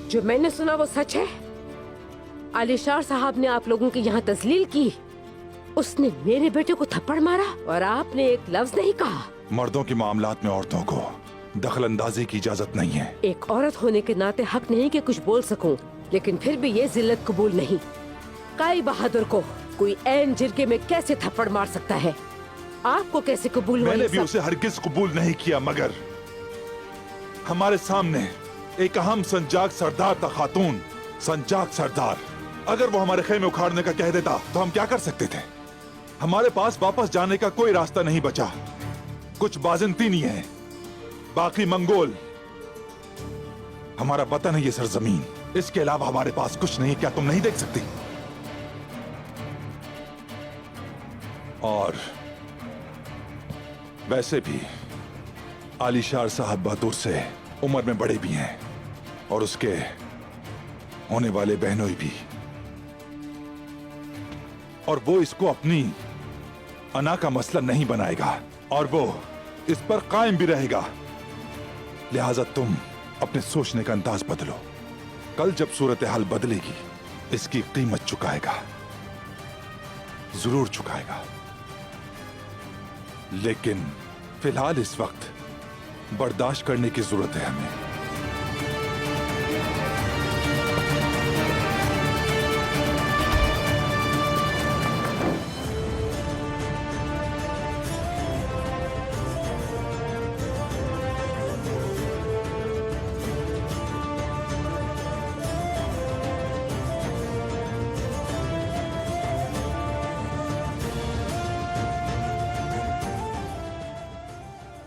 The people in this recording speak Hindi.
जो मैंने सुना वो सच है? आलिशार साहब ने आप लोगों की यहाँ तजलील की, उसने मेरे बेटे को थप्पड़ मारा और आपने एक लफ्ज नहीं कहा। मर्दों के मामलात में औरतों को दखल अंदाजी की इजाजत नहीं है। एक औरत होने के नाते हक नहीं कि कुछ बोल सकूं, लेकिन फिर भी ये जिल्लत कबूल नहीं। काई बहादुर को कोई ऐन जिरके में कैसे थप्पड़ मार सकता है? आपको कैसे कबूल हुआ? मैंने भी उसे हरगिज कबूल नहीं किया, मगर हमारे सामने एक अहम संजाक सरदार था, खातून संजाक सरदार। अगर वो हमारे खेमे उखाड़ने का कह देता तो हम क्या कर सकते थे? हमारे पास वापस जाने का कोई रास्ता नहीं बचा। कुछ बाज़ंतीनी है, बाकी मंगोल। हमारा वतन है ये सरजमीन, इसके अलावा हमारे पास कुछ नहीं। क्या तुम नहीं देख सकती? और वैसे भी आलिशार साहब बहादुर से उम्र में बड़े भी हैं और उसके होने वाले बहनोई भी, और वो इसको अपनी अना का मसला नहीं बनाएगा और वो इस पर कायम भी रहेगा। लिहाजा तुम अपने सोचने का अंदाज बदलो। कल जब सूरत हाल बदलेगी, इसकी कीमत चुकाएगा, जरूर चुकाएगा। लेकिन फिलहाल इस वक्त बर्दाश्त करने की जरूरत है हमें।